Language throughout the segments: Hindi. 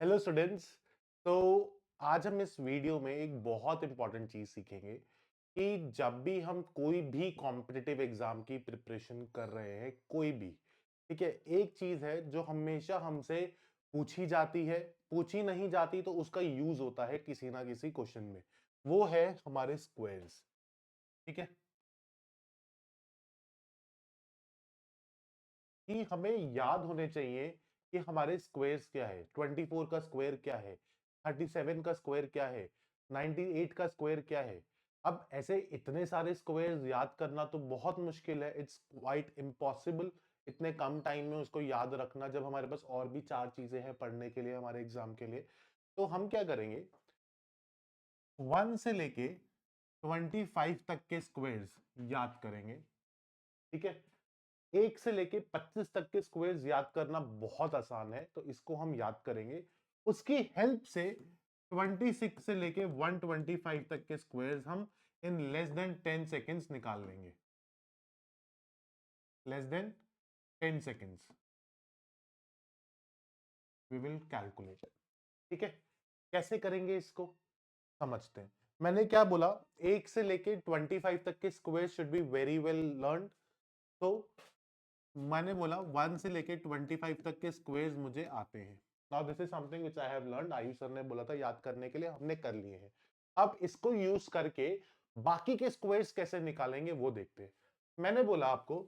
Hello students. तो आज हम इस वीडियो में एक बहुत इंपॉर्टेंट चीज सीखेंगे कि जब भी हम कोई भी कॉम्पिटिटिव एग्जाम की प्रिपरेशन कर रहे हैं, कोई भी, ठीक है, एक चीज है जो हमेशा हमसे पूछी जाती है, पूछी नहीं जाती तो उसका यूज होता है किसी ना किसी क्वेश्चन में। वो है हमारे स्क्वायर्स। ठीक है, कि हमें याद होने चाहिए कि हमारे स्क्वायर्स क्या है, 24 का स्क्वायर क्या है, 37 का स्क्वायर क्या है, 98 का स्क्वायर क्या है। अब ऐसे इतने सारे स्क्वायर्स याद करना तो बहुत मुश्किल है, इट्स क्वाइट इम्पॉसिबल इतने कम टाइम में उसको याद रखना, जब हमारे पास और भी चार चीजें हैं पढ़ने के लिए हमारे एग्जाम के लिए। तो हम क्या करेंगे, 1 से लेके 25 तक के स्क्वायर्स याद करेंगे। ठीक है, 1 से लेके 25 तक के स्क्वायर्स याद करना बहुत आसान है, तो इसको हम याद करेंगे। उसकी हेल्प से 26 से लेके 125 तक के स्क्वायर्स हम इन लेस देन 10 सेकेंड्स निकाल लेंगे। Less than 10 seconds we will calculate. ठीक है, कैसे करेंगे इसको समझते हैं। मैंने क्या बोला, 1 से लेके 25 तक के squares should be very well learn. तो मैंने बोला 1 से लेके 25 तक के स्क्वायर्स मुझे आते हैं। Now this is something which I have learned, Ayush sir ने बोला था याद करने के लिए, हमने कर लिए हैं। अब इसको यूज करके बाकी के स्क्वायर्स कैसे निकालेंगे वो देखते हैं। मैंने बोला आपको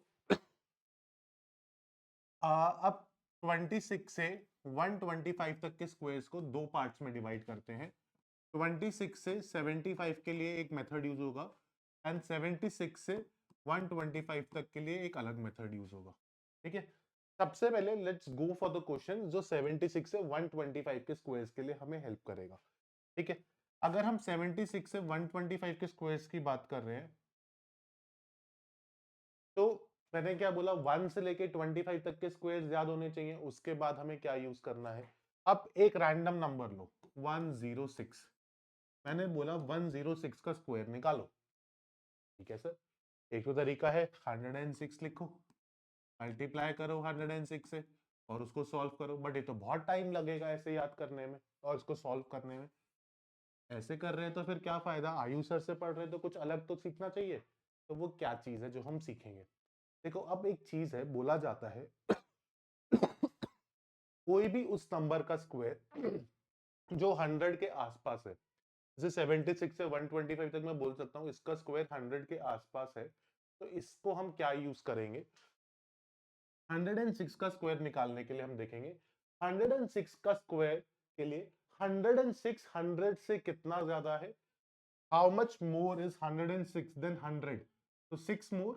अब 26 से 125 तक के स्क्वायर्स को दो पार्ट्स में डिवाइड करते हैं। 26 से 75 के लिए एक मेथड यूज होगा एंड 76 से 125 तक के लिए एक अलग मेथड यूज होगा। ठीक है, सबसे पहले let's go for the question जो 76 से 125 के स्क्वायर्स के लिए हमें हेल्प करेगा। ठीक है, अगर हम 76 से 125 के स्क्वायर्स की बात कर रहे हैं, तो मैंने क्या बोला, 1 से लेके 25 तक के स्क्वायर्स याद होने चाहिए। उसके बाद हमें क्या यूज करना है, अब एक रैंडम नंबर लो, 106। मैंने बोला 106 का स्क्वायर निकालो। ठीक है सर, एक तो तरीका है 106 लिखो, मल्टीप्लाई करो 106 से और उसको सॉल्व करो, बट ये तो बहुत टाइम लगेगा ऐसे याद करने में और इसको सॉल्व करने में। ऐसे कर रहे हैं तो फिर क्या फायदा, आयु सर से पढ़ रहे तो कुछ अलग तो सीखना चाहिए। तो वो क्या चीज है जो हम सीखेंगे, देखो अब एक चीज है, बोला जाता है कोई भी उस नंबर का स्क्वायर जो 100 के आसपास है, जैसे 76 से 125 तक मैं बोल सकता हूँ इसका स्क्वायर 100 के आसपास है, तो इसको हम क्या यूज करेंगे, 106 का स्क्वायर निकालने के लिए हम देखेंगे 106 का स्क्वायर के लिए 106 100 से कितना ज्यादा है, how much more is 106 than 100, तो 6 more,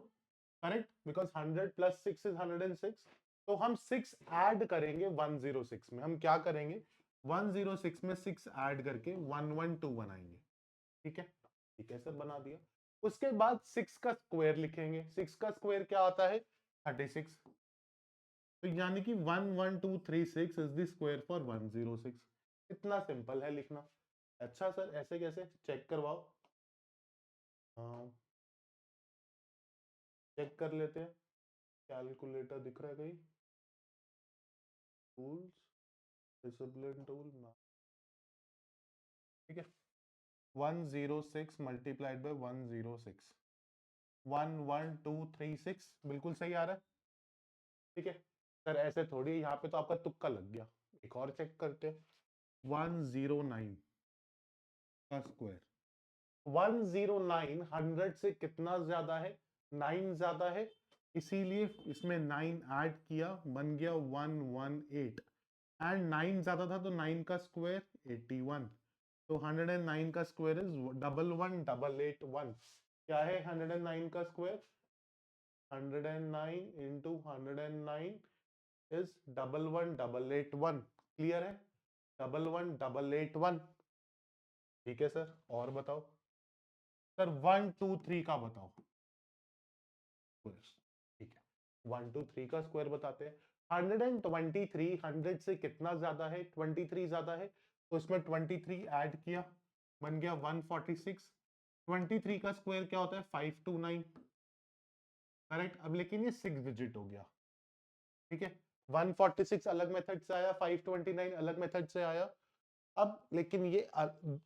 correct, because 100 plus 6 is 106। तो हम 6 ऐड करेंगे 106 में, हम क्या करेंगे 106 में 6 ऐड करके 112 बनाएंगे। ठीक है, ठीक है सर, बना दिया। उसके बाद 6 का स्क्वायर लिखेंगे, 6 का स्क्वायर क्या आता है 36, तो यानी कि 11236 इज द स्क्वायर फॉर 106। इतना सिंपल है लिखना। अच्छा सर, ऐसे कैसे, चेक करवाओ। हाँ, चेक कर लेते हैं, कैलकुलेटर दिख रहा है कहीं, टूल्स, डिसिप्लिन टूल, ठीक है, 106 मल्टीप्लाइड बाय 106, 11236 बिल्कुल सही आ रहा है। ठीक है सर, ऐसे थोड़ी, यहाँ पे तो आपका तुक्का लग गया। एक और चेक करते हैं, 109 का स्क्वायर, 109 100 से कितना ज्यादा है, 9 ज्यादा है, इसीलिए इसमें 9 ऐड किया, बन गया 118, एंड 9 ज्यादा था तो 9 का स्क्वायर 81, तो 109 का स्क्वायर इज 11881। क्या है 109 का स्क्वायर, 109 इंटू 109 इज 11881। क्लियर है, 11881। ठीक है सर, और बताओ सर, 123 का बताओ स्क्वायर। ठीक है, 123 का स्क्वायर बताते हैं। 123 100 से कितना ज्यादा है, 23 ज्यादा है, तो इसमें 23 ऐड किया, बन गया 146। 23 का स्क्वायर क्या होता है 529, करेक्ट। अब लेकिन ये 6 डिजिट हो गया। ठीक है, 146 अलग मेथड से आया, 529 अलग मेथड से आया। अब लेकिन ये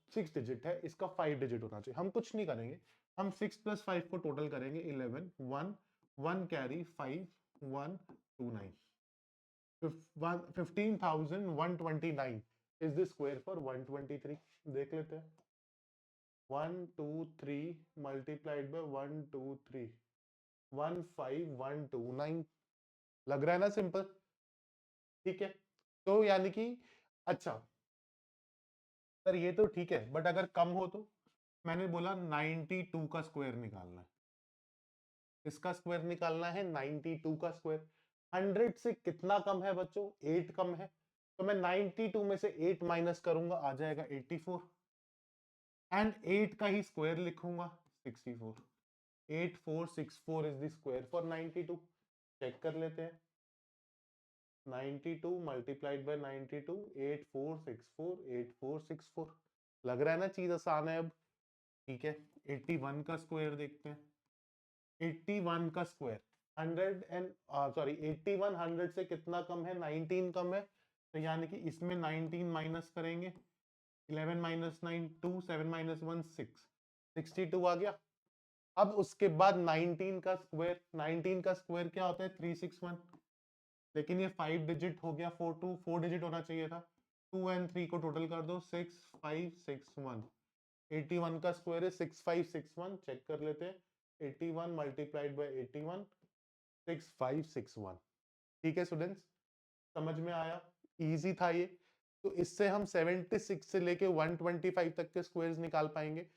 6 डिजिट है, इसका 5 डिजिट होना चाहिए। हम कुछ नहीं करेंगे, हम 6 प्लस 5 को टोटल करेंगे 11, 1 carry 5 1 2 9, 15,129 is the square for 123। देख लेते हैं, 1 2 3 मल्टीप्लाइड बाय 1 2 3, 15,129। लग रहा है ना सिंपल? ठीक है, तो यानी कि अच्छा सर ये तो ठीक है, बट अगर कम हो तो? मैंने बोला 92 का स्क्वायर निकालना है। इसका स्क्वायर निकालना है 92 का स्क्वायर। 100 से कितना कम है बच्चों? 8 कम है। तो मैं 92 में से 8 माइनस करूंगा, आ जाएगा 84, एंड 8 का ही स्क्वायर लिखूंगा 64। 8464 इज द स्क्वायर फॉर 92। चेक कर लेते हैं, 92 मल्टीप्लाइड बाय 92, 8464 8464। लग रहा है ना चीज आसान है अब? ठीक है, 81 का स्क्वायर देखते हैं। 81 का स्क्वायर 100 एंड सॉरी 81 100 से कितना कम है? 19 कम है। तो यानी कि इसमें 19 माइनस करेंगे, 11 माइनस 9 2, 7 माइनस 1 6, 62 आ गया। अब उसके बाद 19 का स्क्वायर, 19 का स्क्वायर क्या होता है? 361, लेकिन ये 5 डिजिट हो गया, 4 डिजिट होना चाहिए था। 2 एंड 3 को टोटल कर दो, 6561। 81 का स्क्वायर है 6561। चेक कर लेते हैं, 81 मल्टीप्लाइड बाय 81, 6561। ठीक है स्टूडेंट्स, समझ में आया? इजी था ये। तो इससे हम 76 से लेके 125 तक के स्क्वायर्स निकाल पाएंगे।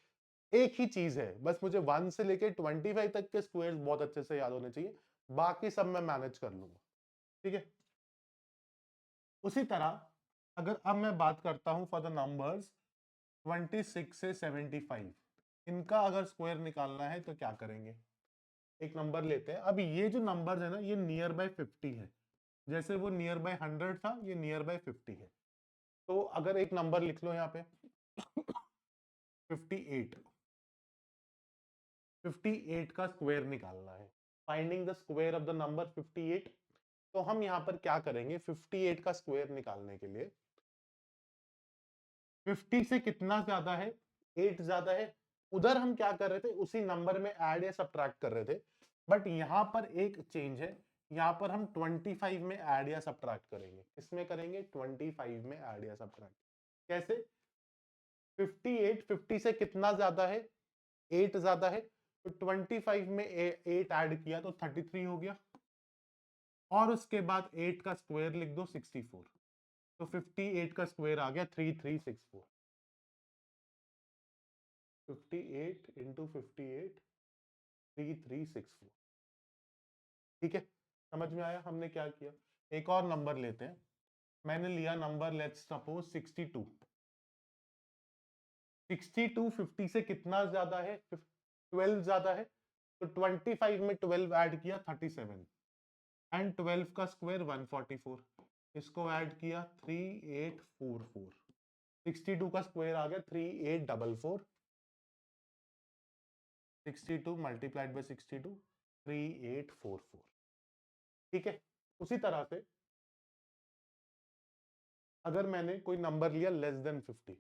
एक ही चीज है, बस मुझे 1 से लेके 25 तक के स्क्वायर्स बहुत अच्छे से याद होने चाहिए, बाकी सब मैं मैनेज कर लूंगा। ठीक है, उसी तरह अगर अब मैं बात करता हूं फॉर द नंबर्स 26 से 75, इनका अगर स्क्वायर निकालना है तो क्या करेंगे? एक नंबर लेते हैं। अब ये जो नंबर है ना, ये नियर बाय 50 है। जैसे वो नियर बाय 100 था, ये नियर बाय 50 है। तो अगर एक नंबर लिख लो यहाँ पे 58, 58 का स्क्वायर निकालना है, finding the square of the number 58। तो हम यहाँ पर क्या करेंगे? 58 का स्क्वायर निकालने के लिए 50 से कितना ज्यादा है? 8 ज्यादा है। उधर हम क्या कर रहे थे? उसी नंबर में ऐड या सब्ट्रैक्ट कर रहे थे, बट यहां पर एक चेंज है, यहां पर हम 25 में ऐड या सब्ट्रैक्ट करेंगे। किसमें करेंगे? 25 में ऐड या सब्ट्रैक्ट। कैसे? 58 50 से कितना ज्यादा है? 8 ज्यादा है। तो 25 में 8 ऐड किया तो 33 हो गया, और उसके बाद 8 का स्क्वायर लिख दो 64। तो 58 का स्क्वायर आ गया 3364। 58 इंटू 58 3364। ठीक है, समझ में आया हमने क्या किया? एक और नंबर लेते हैं। मैंने लिया नंबर लेट्स सपोज 62। 62 50 से कितना ज्यादा है? 12 ज्यादा है। तो 25 में 12 ऐड किया 37, एंड 12 का स्क्वायर 144। इसको ऐड किया 3844। 62 का स्क्वायर आ गया 3844। 62 मल्टीप्लाइड बाय 62, 3844। ठीक है, उसी तरह से अगर मैंने कोई नंबर लिया लेस देन 50,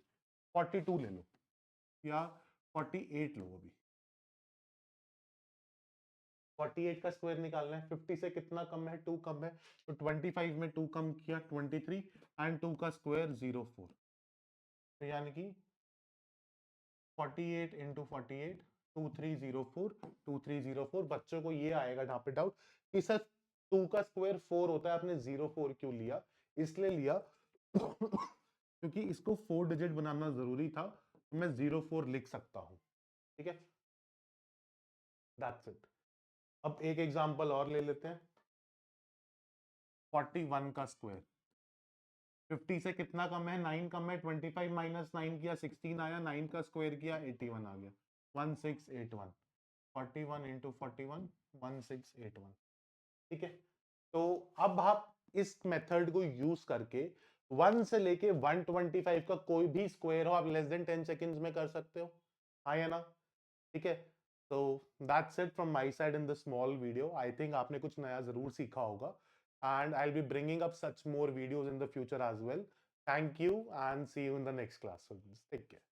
42 ले लो या 48 लो, अभी 48 का स्क्वायर निकालना है। 50 से कितना कम है? 2 कम है। तो 25 में 2 कम किया 23, एंड 2 का स्क्वायर 04। तो यानी कि 48 इंटू 48, 2304, 2304। बच्चों को ये आएगा जहां पे डाउट कि सर 2 का स्क्वायर 4 होता है, आपने 04 क्यों लिया? इसलिए लिया क्योंकि इसको 4 डिजिट बनाना जरूरी था, तो मैं 04 लिख सकता हूं। ठीक है, दैट्स इट। अब एक एग्जांपल और ले लेते हैं, 41 का स्क्वायर। 50 से कितना कम है? 9 कम है। 25 माइनस 9 किया 16 आया, 9 का स्क्वायर किया 81 आ गया 1681। 41 इंटू 41 1681। ठीक है, तो अब आप इस मेथड को यूज करके 1 से लेके 125 का कोई भी स्क्वायर हो आप लेस देन 10 सेकेंड्स में कर सकते हो। हाँ या ना? ठीक है, तो that's it from my side in the small video. I think आपने कुछ नया जरूर सीखा होगा। and I'll be bringing up such more videos in the future as well. Thank you and see you in the next class. So take care.